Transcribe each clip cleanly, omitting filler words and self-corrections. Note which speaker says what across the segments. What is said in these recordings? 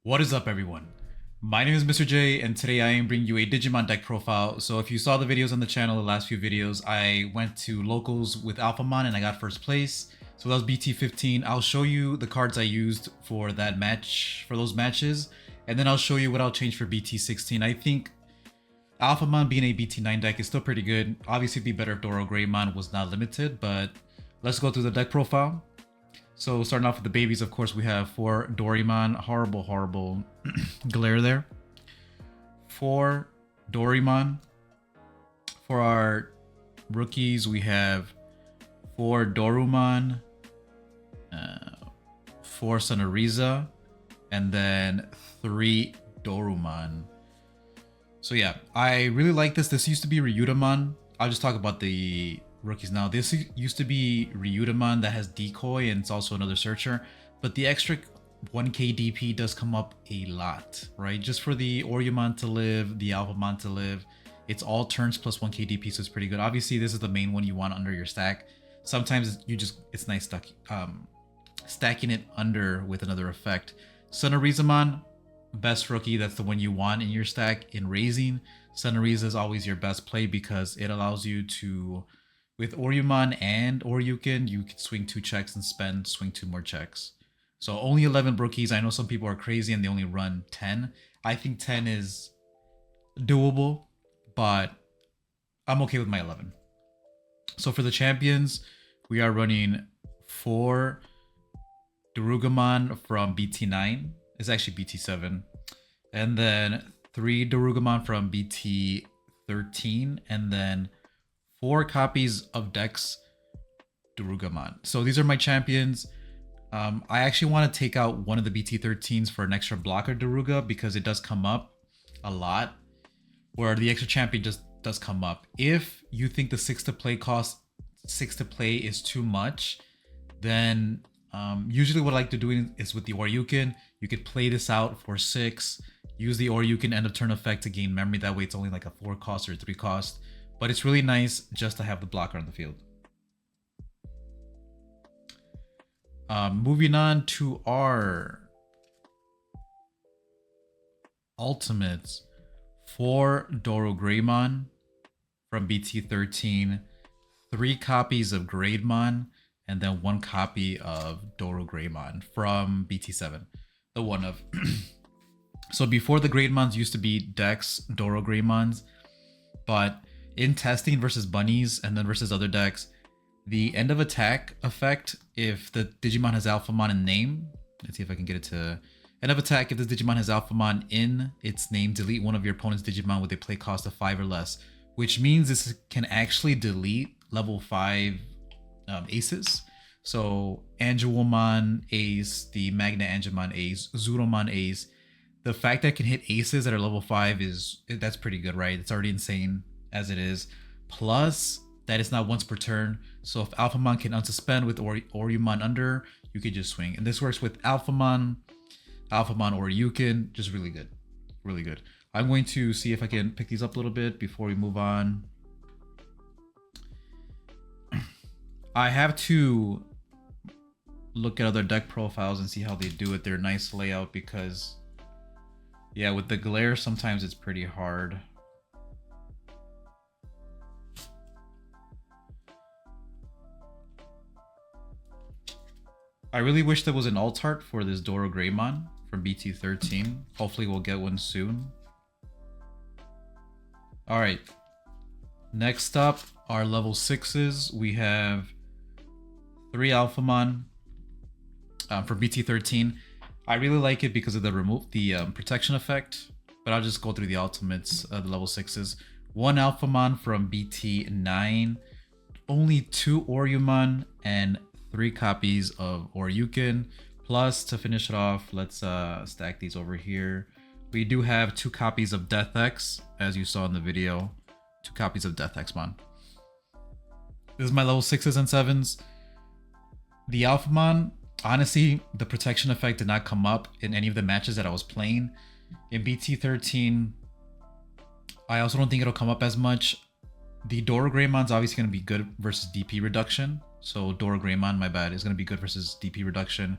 Speaker 1: What is up, everyone? My name is Mr. J, and today I am bringing you a Digimon deck profile. So if you saw the videos on the channel, the last few videos, I went to locals with Alphamon and I got first place. So that was BT15. I'll show you the cards I used for that match, for those matches, and then I'll show you what I'll change for BT16. I think Alphamon being a BT9 deck is still pretty good. Obviously, it'd be better if Doro Greymon was not limited, but let's go through the deck profile. So starting off with the babies, of course, we have 4 Dorimon. Horrible glare there. 4 Dorimon. For our rookies, we have 4 Dorumon, 4 Sonoriza, and then 3 Dorumon. So yeah, I really like this. This used to be Ryutamon. I'll just talk about the rookies now. This used to be Ryutamon that has Decoy, and it's also another searcher, but the extra 1k DP does come up a lot, right? Just for the Oryumon to live, the Alphamon to live, it's all turns plus 1k DP, so it's pretty good. Obviously, this is the main one you want under your stack. Sometimes it's nice stacking it under with another effect. Sonorizamon, best rookie, that's the one you want in your stack. In raising, Sonoriza is always your best play because it allows you to, with Oryumon and Oryukin, you can swing 2 checks and swing 2 more checks. So only 11 rookies. I know some people are crazy and they only run 10. I think 10 is doable, but I'm okay with my 11. So for the champions, we are running 4 Darugamon from BT9. It's actually BT7. And then 3 Darugamon from BT13. And then 4 copies of Dex Darugamon. So these are my champions. I actually want to take out one of the BT13s for an extra blocker Daruga because it does come up a lot, where the extra champion just does come up. If you think the 6 to play is too much, then usually what I like to do is with the Oryukin, you could play this out for 6, use the Oryukin end of turn effect to gain memory. That way it's only like a 4 cost or a 3 cost. But it's really nice just to have the blocker on the field. Moving on to our ultimates. 4 Doro Greymon from BT13, 3 copies of Greymon, and then 1 copy of Doro Greymon from BT7, the one of. So before, the Greymons used to be Dex Doro Greymons, but in testing versus bunnies and then versus other decks, the end of attack effect, if the Digimon has Alphamon in name, let's see if I can get it to end of attack. If this Digimon has Alphamon in its name, delete one of your opponent's Digimon with a play cost of 5 or less, which means this can actually delete level 5 aces. So Angelomon Ace, the Magna Angemon Ace, Zuromon Ace. The fact that it can hit aces that are level 5 that's pretty good, right? It's already insane as it is. Plus, that is not once per turn. So if Alphamon can unsuspend with Oryumon under, you could just swing. And this works with Alphamon Oryukin, just really good. Really good. I'm going to see if I can pick these up a little bit before we move on. I have to look at other deck profiles and see how they do it. They're nice layout because, yeah, with the glare, sometimes it's pretty hard. I really wish there was an alt art for this Doro Greymon from BT13. Hopefully we'll get one soon. Alright. Next up, our level 6s. We have 3 Alphamon for BT13. I really like it because of the protection effect, but I'll just go through the ultimates, the level 6s. 1 Alphamon from BT9, only 2 Oryumon, and 3 copies of Oryukin. Plus, to finish it off, let's stack these over here. We do have 2 copies of Death X, as you saw in the video. 2 copies of Death X-Mon. This is my level 6s and 7s. The Alphamon, honestly, the protection effect did not come up in any of the matches that I was playing. In BT13, I also don't think it'll come up as much. The Doro Greymon's obviously going to be good versus DP reduction. So Doro Greymon, my bad, is going to be good versus DP reduction.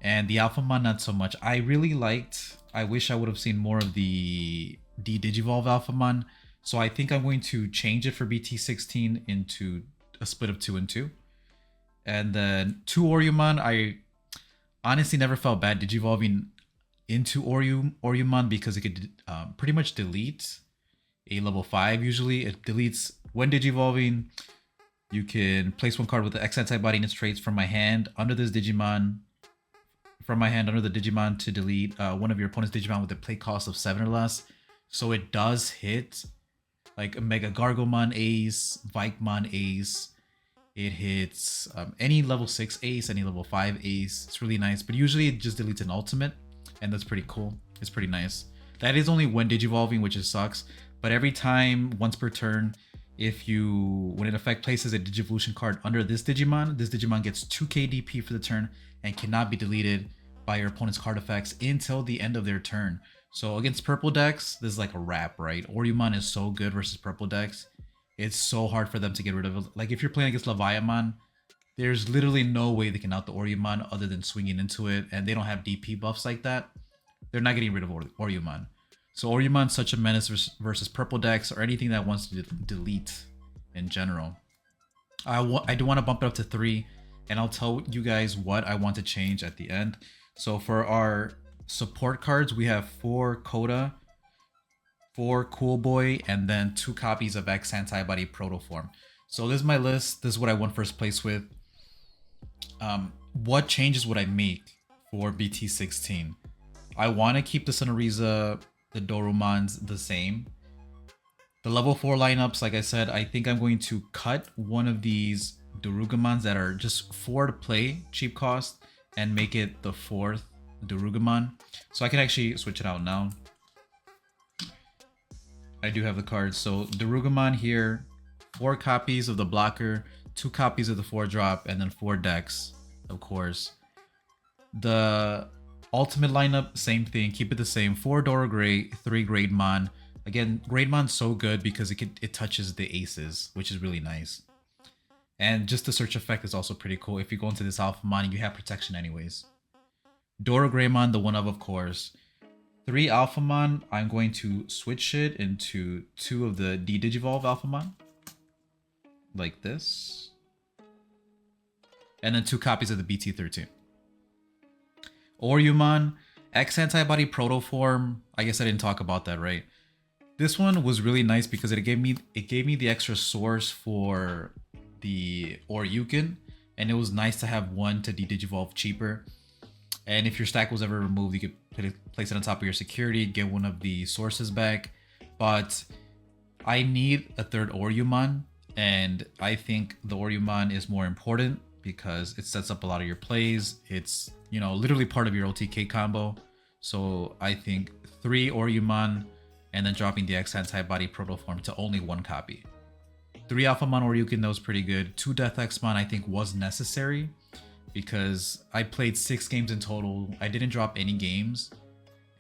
Speaker 1: And the Alphamon, not so much. I really liked, I wish I would have seen more of the Digivolve Alphamon. So I think I'm going to change it for BT16 into a split of 2 and 2. And then 2 Oryumon, I honestly never felt bad Digivolving into Oryumon because it could pretty much delete a level 5 usually. It deletes when Digivolving. You can place one card with the X-Antibody in its traits from my hand under this Digimon. From my hand under the Digimon to delete one of your opponent's Digimon with a play cost of 7 or less. So it does hit like a Mega Gargomon Ace, Vikemon Ace. It hits any level 6 Ace, any level 5 Ace. It's really nice, but usually it just deletes an ultimate, and that's pretty cool. It's pretty nice. That is only when Digivolving, which is sucks. But every time, once per turn, when an effect places a Digivolution card under this Digimon gets 2k DP for the turn and cannot be deleted by your opponent's card effects until the end of their turn. So against purple decks, this is like a wrap, right? Oryumon is so good versus purple decks. It's so hard for them to get rid of it. Like if you're playing against Leviathan, there's literally no way they can out the Oryumon other than swinging into it, and they don't have DP buffs like that. They're not getting rid of Oryumon. So Oryumon's such a menace versus purple decks or anything that wants to delete in general. I do want to bump it up to 3, and I'll tell you guys what I want to change at the end. So for our support cards, we have 4 Coda, 4 Cool Boy, and then 2 copies of X-Antibody Protoform. So this is my list. This is what I won first place with. What changes would I make for BT16? I want to keep the Sonoriza, the Dorumons the same. The level 4 lineups, like I said, I think I'm going to cut one of these Dorugamons that are just 4 to play, cheap cost, and make it the 4th Dorugamon. So I can actually switch it out now. I do have the cards. So Dorugamon here, 4 copies of the blocker, 2 copies of the 4-drop, and then 4 decks, of course. The ultimate lineup, same thing, keep it the same. 4 Dora Gray, 3 Greymon. Again, Greymon's so good because it touches the aces, which is really nice. And just the search effect is also pretty cool. If you go into this Alphamon, you have protection anyways. Dora Greymon, the one of course. 3 Alphamon, I'm going to switch it into 2 of the Digivolve Alphamon. Like this. And then 2 copies of the BT13. Oryumon, X-Antibody Protoform. I guess I didn't talk about that, right? This one was really nice because it gave me the extra source for the Oryukin, and it was nice to have one to Digivolve cheaper. And if your stack was ever removed, you could place it on top of your security, get one of the sources back. But I need a 3rd Oryumon, and I think the Oryumon is more important because it sets up a lot of your plays. It's, you know, literally part of your OTK combo. So I think 3 Oryumon and then dropping the X-Antibody Protoform to only 1 copy. 3 Alphamon Oryukin, that was pretty good. 2 Death X-Mon I think was necessary because I played 6 games in total. I didn't drop any games,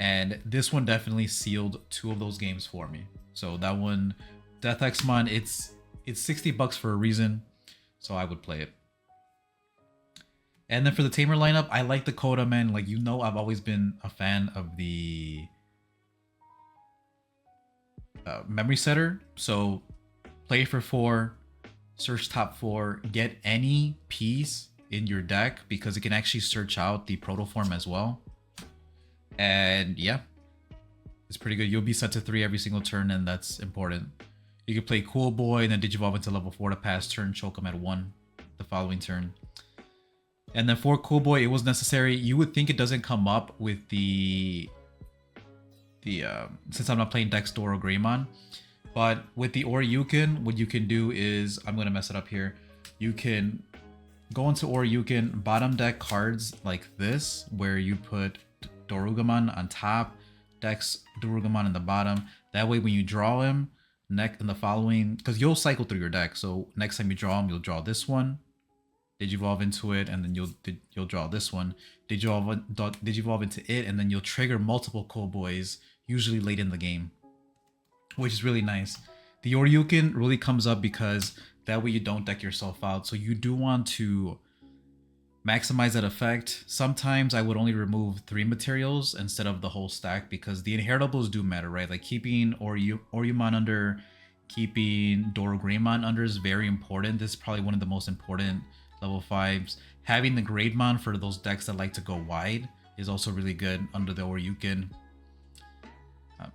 Speaker 1: and this one definitely sealed 2 of those games for me. So that one, Death X-Mon, it's $60 for a reason, so I would play it. And then for the Tamer lineup, I like the Coda, man. Like, you know, I've always been a fan of the memory setter. So play for 4, search top 4, get any piece in your deck because it can actually search out the Protoform as well. And yeah, it's pretty good. You'll be set to 3 every single turn, and that's important. You can play Cool Boy and then Digivolve into level 4 to pass turn, choke him at 1 the following turn. And then for Cool Boy, it was necessary. You would think it doesn't come up with the since I'm not playing Dex Dora Greymon, but with the Oryukin, what you can do is, I'm gonna mess it up here. You can go into Oryukin, bottom deck cards like this, where you put Dorugamon on top, Dex Dorugamon in the bottom. That way, when you draw him, next in the following, because you'll cycle through your deck. So next time you draw him, you'll draw this one, Digivolve into it, and then you'll draw this one, Digivolve into it, and then you'll trigger multiple Cool Boys, usually late in the game, which is really nice. The Oryukin really comes up because that way you don't deck yourself out. So you do want to maximize that effect. Sometimes I would only remove 3 materials instead of the whole stack because the inheritables do matter, right? Like keeping Oryumon under, keeping Dorogreymon under is very important. This is probably one of the most important level 5s. Having the Greymon for those decks that like to go wide is also really good under the Oryukin.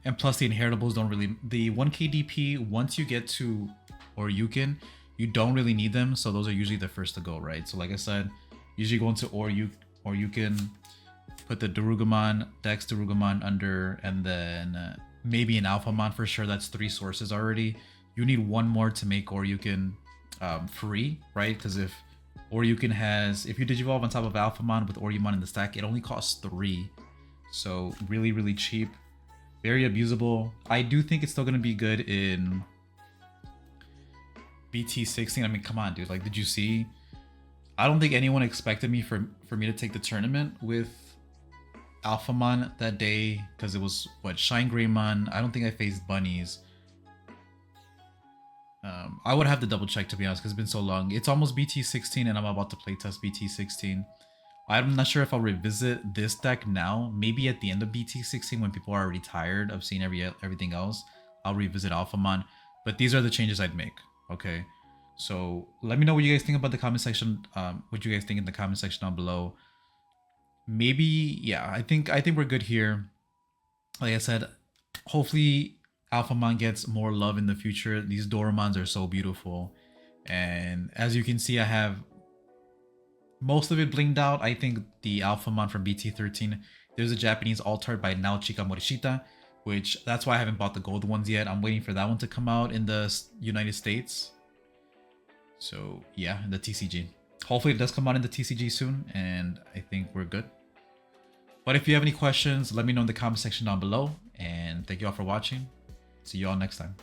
Speaker 1: And plus the inheritables don't really... The 1k DP, once you get to Oryukin, you don't really need them, so those are usually the first to go, right? So like I said, usually go into Oryukin, put the Darugumon, Dex Darugumon under, and then maybe an Alphamon for sure. That's 3 sources already. You need 1 more to make Oryukin free, right? Because if Oryukin has... If you Digivolve on top of Alphamon with Oryumon in the stack, it only costs 3. So really, really cheap. Very abusable. I do think it's still going to be good in BT16. I mean, come on, dude. Like, did you see? I don't think anyone expected me for me to take the tournament with Alphamon that day because it was, what, Shine Greymon. I don't think I faced bunnies. I would have to double check, to be honest, because it's been so long. It's almost BT16 and I'm about to playtest BT16. I'm not sure if I'll revisit this deck now. Maybe at the end of BT16 when people are already tired of seeing everything else, I'll revisit Alphamon. But these are the changes I'd make. Okay, so let me know what you guys think about the comment section. What you guys think in the comment section down below. Maybe, yeah, I think we're good here. Like I said, hopefully Alphamon gets more love in the future. These Dorumons are so beautiful, and as you can see, I have most of it blinged out. I think the Alphamon from BT13, there's a Japanese alt art by Naochika Morishita, which that's why I haven't bought the gold ones yet. I'm waiting for that one to come out in the United States. So yeah, in the TCG. Hopefully it does come out in the TCG soon, and I think we're good. But if you have any questions, let me know in the comment section down below. And thank you all for watching. See you all next time.